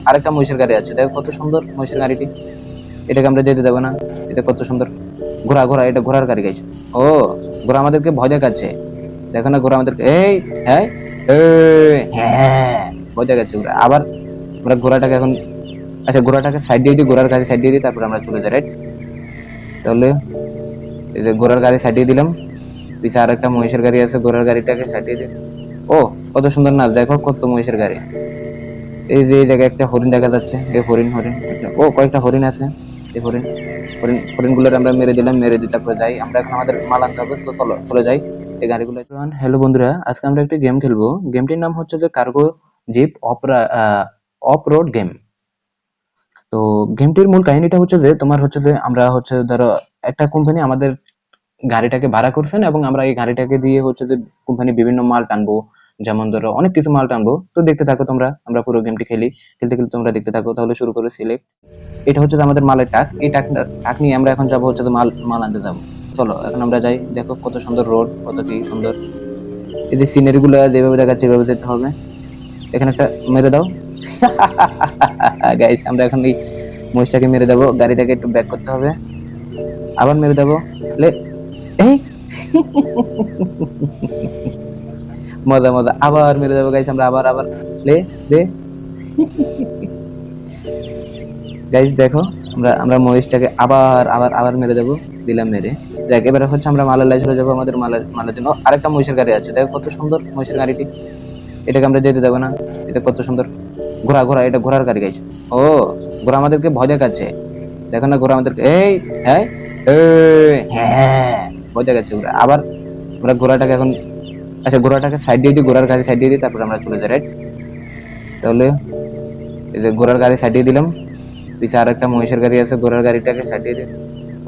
আরেকটা মহিষের গাড়ি আছে, দেখো কত সুন্দর মহিষের গাড়িটি। এটাকে আমরা যেতে দেবো না, এটা কত সুন্দর। ঘোড়া ঘোড়া, এটা ঘোড়ার গাড়ি গাইছে। ও, ঘোড়া আমাদেরকে ভয় দেখাচ্ছে, দেখো না ঘোড়া আমাদেরকে। এই হ্যাঁ, হ্যাঁ, ভয় দেখাচ্ছে ঘোড়া। আবার আমরা ঘোড়াটাকে এখন, আচ্ছা ঘোড়াটাকে সাইড দিয়ে দিই, ঘোড়ার গাড়ি সাইড দিয়ে দিই, তারপর আমরা চলে যাই, রাইট? তাহলে এই যে ঘোড়ার গাড়ি সাইড দিয়ে দিলাম, পিছে আর একটা মহিষের গাড়ি আছে, ঘোড়ার গাড়িটাকে সাইড দিয়ে দিই। ও, কত সুন্দর নাচ, দেখো কত মহিষের গাড়ি। এই যে এই জায়গায় একটা হরিণ দেখা যাচ্ছে, এই হরিণ হরিণ, ও কয়েকটা হরিণ আছে, এই হরিণ হরিণ হরিণ গুলোর আমরা মেরে দিলাম, মেরে দিয়ে তারপরে যাই আমরা। এখন আমাদের মাল আনতে হবে, তো চলো চলে যাই এই গাড়িগুলো। হ্যালো বন্ধুরা, আজকে আমরা একটা গেম খেলবো। গেমটির নাম হচ্ছে যে cargo jeep off road game. তো গেমটির মূল কাহিনীটা হচ্ছে যে তোমার হচ্ছে যে আমরা হচ্ছে ধরো একটা কোম্পানি আমাদের গাড়িটাকে ভাড়া করছেন, এবং আমরা এই গাড়িটাকে দিয়ে হচ্ছে যে কোম্পানি বিভিন্ন মাল টানবো, যেমন ধরো অনেক কিছু মাল টানবো। তো দেখতে থাকো তোমরা, আমরা পুরো গেমটি খেলি, খেলতে খেলতে তোমরা দেখতে থাকো। তাহলে শুরু করে সিলেক্ট। এটা হচ্ছে যে আমাদের মালের টাক, এই টাক নিয়ে আমরা এখন যাবো হচ্ছে যে মাল মাল আনতে যাবো। চলো এখন আমরা যাই, দেখো কত সুন্দর রোড, কত কি সুন্দর। এই যে সিনারি গুলো যেভাবে দেখাচ্ছে এভাবে যেতে হবে। এখানে একটা মেরে দাও। গাইস, আমরা এখন এই মহিষটাকে মেরে দেবো, গাড়িটাকে একটু ব্যাক করতে হবে, আবার মেরে দেবো। লে, এই মজা মজা, আবার মেরে দেবো গাইস আমরা, আবার আবার লে দে। গাইস দেখো, আমরা আমরা মহিষটাকে আবার আবার আবার মেরে দেবো, দিলাম মেরে। যাক, এবারে হচ্ছে আমরা মালের লাই চলে যাবো, আমাদের মালের মালের জন্য আরেকটা মহিষের গাড়ি আছে, দেখো কত সুন্দর মহিষের গাড়িটি। এটাকে আমরা যেতে দেবো না, এটা কত সুন্দর। ঘোড়া ঘোড়া, এটা ঘোড়ার গাড়ি গাইছে। ও, ঘোড়া আমাদেরকে ভয় দেখাচ্ছে, দেখো না ঘোড়া আমাদেরকে। এই হ্যাঁ, হ্যাঁ, ভয় দেখাচ্ছে ঘোড়া। আবার আমরা ঘোড়াটাকে এখন, আচ্ছা ঘোড়াটাকে সাইড দিয়ে দিই, ঘোড়ার গাড়ি সাইড দিয়ে দিই, তারপর আমরা চলে যাই, রাইট? তাহলে এই যে ঘোড়ার গাড়ি সাইড দিয়ে দিলাম, পিছে আর একটা মহিষের গাড়ি আছে, ঘোড়ার গাড়িটাকে সাইড দিয়ে দিই।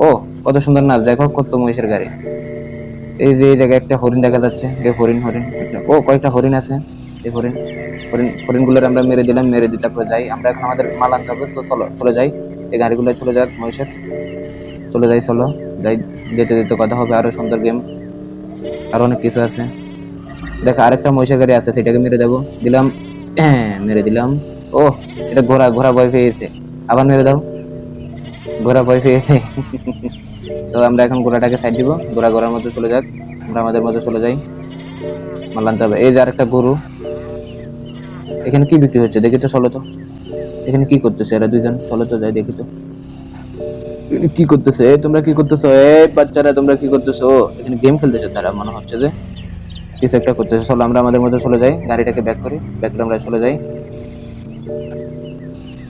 ও, কত সুন্দর নাচ, দেখো কত মহিষের গাড়ি। এই যে এই জায়গায় একটা হরিণ দেখা যাচ্ছে, এই হরিণ হরিণ, ও কয়েকটা হরিণ আছে, এই হরিণ হরিণ হরিণ গুলোর আমরা মেরে দিলাম, মেরে দিয়ে তারপরে যাই আমরা। এখন আমাদের মাল আনতে হবে, তো চলো চলে যাই এই গাড়িগুলো চলে যাক মহিষের। চলে যাই, চলো যাই। যেতে যেতে কথা হবে, আরো সুন্দর গেম, আরো অনেক কিছু আছে। দেখো আরেকটা মহিষের গাড়ি আছে, সেটাকে মেরে দেবো, দিলাম, হ্যাঁ মেরে দিলাম। ও, এটা ঘোড়া, ঘোড়া ভয় পেয়েছে, আবার মেরে দাও, ঘোড়া ভয় পেয়েছে। তো আমরা এখন ঘোড়াটাকে সাইড দিব, ঘোড়া ঘোড়ার মধ্যে চলে যাক, আমরা আমাদের মধ্যে চলে যাই, মাল আনতে হবে। এই যে আরেকটা গরু, এখানে কি বিক্রি হচ্ছে দেখি তো, চলো তো। এখানে কি করতেছে এরা দুইজন, চলো তো যাই দেখি তো। কি করতেছে তোমরা, কি করতেছো এই বাচ্চারা, তোমরা কি করতেছো? এখানে গেম খেলতেছে তারা, মনে হচ্ছে যে কিছু একটা করতেছে। চলো আমরা আমাদের মধ্যে চলে যাই, গাড়িটাকে ব্যাক করি, ব্যাক করে আমরা চলে যাই।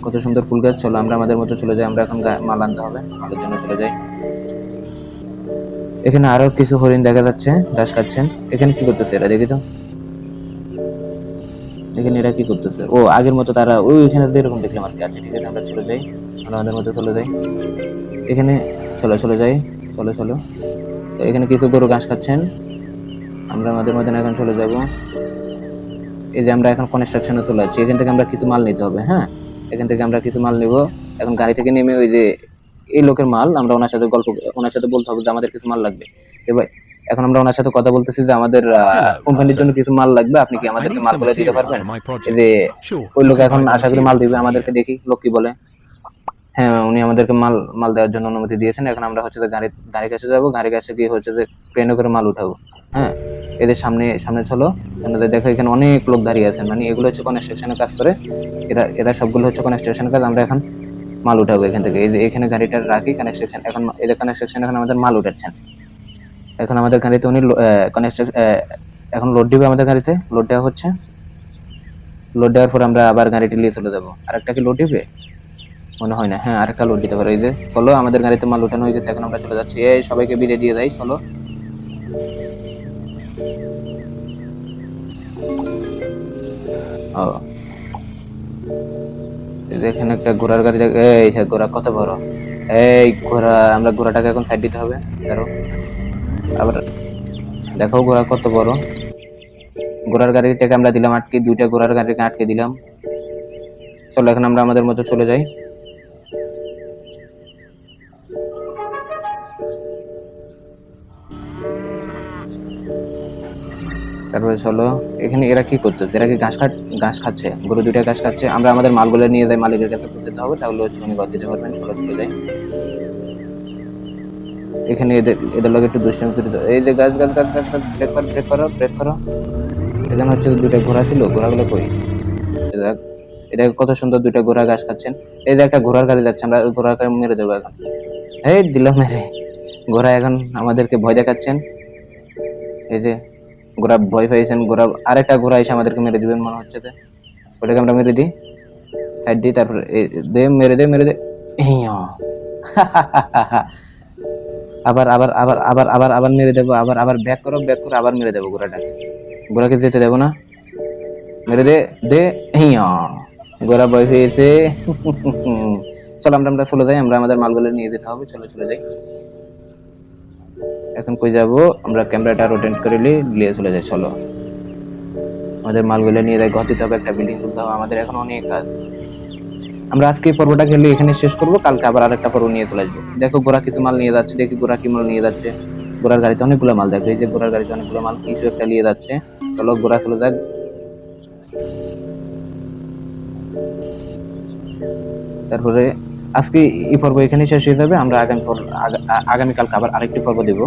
কত সুন্দর ফুল গাছ, চলো আমরা আমাদের মধ্যে চলে যাই। আমরা এখন মাল আনতে হবে, মালের জন্য চলে যাই। এখানে আরো কিছু হরিণ দেখা যাচ্ছে, ঘাস খাচ্ছেন। এখানে কি করতেছে এরা দেখি তো, এখানে এরা কি করতেছে? ও, আগের মতো তারা ওইখানে যেরকম দেখলাম আর কি। আচ্ছা ঠিক আছে, আমরা চলে যাই, আমরা আমাদের মধ্যে চলে যাই। এখানে চলো চলে যাই, চলো চলো। তো এখানে কিছু গরু ঘাস খাচ্ছেন, আমরা আমাদের মধ্যে এখন চলে যাব। এই যে আমরা এখন কনস্ট্রাকশনে চলে যাচ্ছি, এখান থেকে আমরা কিছু মাল নিতে হবে। হ্যাঁ, এখান থেকে আমরা কিছু মাল নিব। এখন গাড়ি থেকে নেমে ওই যে এই লোকের মাল, আমরা ওনার সাথে ওনার সাথে বলতে হবে যে আমাদের কিছু মাল লাগবে। এবার এখন আমরা ওনার সাথে কথা বলতেছি যে আমাদের Hello, কোম্পানির জন্য Arthur. কিছু মাল লাগবে, আপনি কি I আমাদেরকে need some মালগুলো দিতে material পারবেন? for my এই যে project. Sure, ওই you লোক can এখন buy the আশা করি মাল material দিবে from আমাদেরকে, here. দেখি লোক কি বলে। হ্যাঁ, উনি আমাদেরকে মাল মাল দেওয়ার জন্য অনুমতি দিয়েছেন। এখন আমরা হচ্ছে যে গাড়ি কাছে যাবো, গাড়ি কাছে গিয়ে হচ্ছে যে ট্রেনে করে মাল উঠাবো। হ্যাঁ, এদের সামনে সামনে চলো, সামনে দেখো এখানে অনেক লোক দাঁড়িয়ে আছেন, মানে এগুলো হচ্ছে কনস্ট্রাকশনের কাজ করে। এরা এরা সবগুলো হচ্ছে কনস্ট্রাকশনের কাজ। আমরা এখন মাল উঠাবো এখান থেকে, এই যে এখানে গাড়িটা রাখি কনস্ট্রাকশন। এখন এই যে কনস্ট্রাকশন এখন আমাদের মাল উঠাচ্ছেন। এখন আমাদের গাড়িতে উনি এখন লোড দিবে, আমাদের গাড়িতে লোড দেওয়া হচ্ছে। লোড দেওয়ার পর আমরা আবার গাড়িটি নিয়ে চলে যাবো। আরেকটা কি লোড দিবে? মনে হয় না। হ্যাঁ, আরেকটা লোড দিতে পারে। এই যে চলো, আমাদের গাড়িতে মাল উঠানো হয়ে গেছে, এখন আমরা চলে যাচ্ছি। এই সবাইকে বিদায় দিয়ে যাই, চলো। ও, এই যে এখানে একটা ঘোড়ার গাড়ি এই হ্যাঁ, ঘোড়া কত বড়। এই ঘোড়া, আমরা ঘোড়াটাকে এখন সাইড দিতে হবে, ধরো। আবার দেখো ঘোড়া কত বড়। ঘোড়ার গাড়িটাকে আমরা দিলাম আটকে, দুইটা ঘোড়ার গাড়িকে আটকে দিলাম। চলো এখন আমরা আমাদের মতো চলে যাই। তারপরে চলো, এখানে এরা কি করতেছে? এরা কি ঘাস খাচ্ছে? গরু দুইটা ঘাস খাচ্ছে। আমরা আমাদের মালগুলো নিয়ে যাই, মালিকের কাছে পৌঁছাতে হবে, তাহলে হচ্ছে উনি ঘর দিতে পারবেন। চলো চলে যাই। এখানে এদের লোক একটু দুষ্টামি করে এই যে গাছ গাছ গাছ গাছ গাছ, ব্রেক করো ব্রেক করো ব্রেক করো। এখানে হচ্ছে দুইটা ঘোড়া ছিল, ঘোড়াগুলো কই? এটা কত সুন্দর, দুইটা ঘোড়া ঘাস খাচ্ছেন। এই যে একটা ঘোড়ার গাড়ি যাচ্ছে, আমরা ওই ঘোড়ার গাড়ি মেরে দেবো এখন। এই দিলাম মেরে। ঘোড়া এখন আমাদেরকে ভয় দেখাচ্ছেন। এই যে ঘোড়া ভয় পেয়েছেন, ঘোড়া আরেকটা ঘোড়া এসে আমাদেরকে মেরে দিবেন মনে হচ্ছে। যে ওটাকে আমরা মেরে দিই, সাইড দিই, তারপর দে মেরে দে মেরে দে। ইয়া। আবার আবার আবার আবার আবার আবার মেরে দেবো, আবার আবার ব্যাক করো ব্যাক করো, আবার মেরে দেবো ঘোড়াটাকে। ঘোড়াকে যেতে দেবো না, মেরে দে দে। ইয়া। ঘোড়া ভয় পেয়েছে। চলো আমরা আমরা চলে যাই, আমরা আমাদের মালগুলো নিয়ে যেতে হবে। চলো চলে যাই। এখন কই যাবো? আমরা ক্যামেরাটা রোটেট করে নিয়ে চলে যাই। চলো আমাদের মালগুলো নিয়ে যাই, ঘর দিতে হবে, একটা বিল্ডিং তুলতে হবে, আমাদের এখন অনেক কাজ। আমরা আজকে এই পর্বটা খেলে এখানে শেষ করবো, কালকে আবার আরেকটা পর্ব নিয়ে চলে আসবো। দেখো ঘোড়া কিছু মাল নিয়ে যাচ্ছে, দেখি ঘোড়া কি মাল নিয়ে যাচ্ছে। ঘোড়ার গাড়িতে অনেকগুলো মাল, দেখো এই যে ঘোড়ার গাড়িতে অনেকগুলো মাল কিছু একটা নিয়ে যাচ্ছে। চলো ঘোড়া চলে যাক। তারপরে আজকে এই পর্ব এখানে শেষ হয়ে যাবে। আমরা আগামীকালকে আবার আরেকটি পর্ব দেব।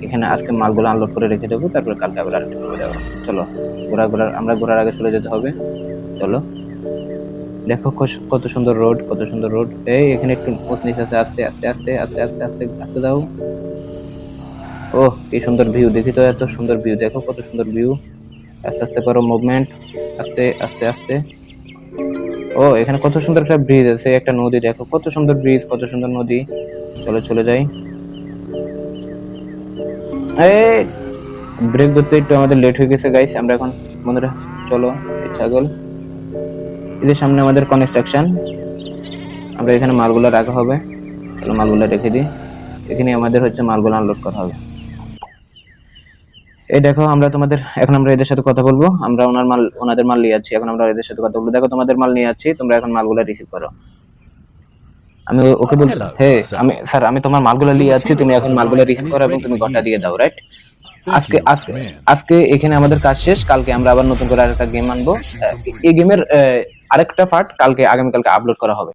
এখানে আজকে মালগুলো আনলোড করে রেখে দেবো, তারপরে কালকে আবার আরেকটি পর্ব দেবো। চলো আমরা ঘোরার আগে চলে যেতে হবে। চলো দেখো কত সুন্দর রোড, কত সুন্দর রোড। এই এখানে একটু নিচ আছে, আস্তে আস্তে আস্তে আস্তে আস্তে আস্তে আস্তে দাও। ও কি সুন্দর ভিউ, দেখি তো, এত সুন্দর ভিউ, দেখো কত সুন্দর ভিউ। আস্তে আস্তে করো মুভমেন্ট, আস্তে আস্তে আস্তে। ও এখানে কত সুন্দর একটা ব্রিজ আছে, একটা নদী, দেখো কত সুন্দর ব্রিজ, কত সুন্দর নদী। চলো চলে যাই। এই ব্রেক ধরতে একটু আমাদের লেট হয়ে গেছে গাইস। আমরা এখন বন্ধুরা চলো, এই ছাগল, এই যে সামনে আমাদের কনস্ট্রাকশন, আমরা এখানে মালগুলো রাখা হবে। চলো মালগুলো রেখে দিই, এখানে আমাদের হচ্ছে মালগুলো আনলোড করা হবে। এই দেখো আমরা এখন আমরা এদের সাথে কথা বলবো। আমরা ওনাদের মাল নিয়ে যাচ্ছি, এখন আমরা এদের সাথে কথা বলবো। দেখো তোমাদের মাল নিয়ে যাচ্ছি, তোমরা এখন মালগুলো রিসিভ করো। আমি ওকে বলছি, হ্যাঁ আমি তোমার মালগুলো নিয়ে যাচ্ছি, তুমি এখন মালগুলো রিসিভ করো এবং তুমি ঘরটা দিয়ে দাও, রাইট? আজকে আজকে আজকে এখানে আমাদের কাজ শেষ। কালকে আমরা আবার নতুন করে আরেকটা গেম আনবো। এই গেমের আরেকটা পার্ট আগামীকালকে আপলোড করা হবে।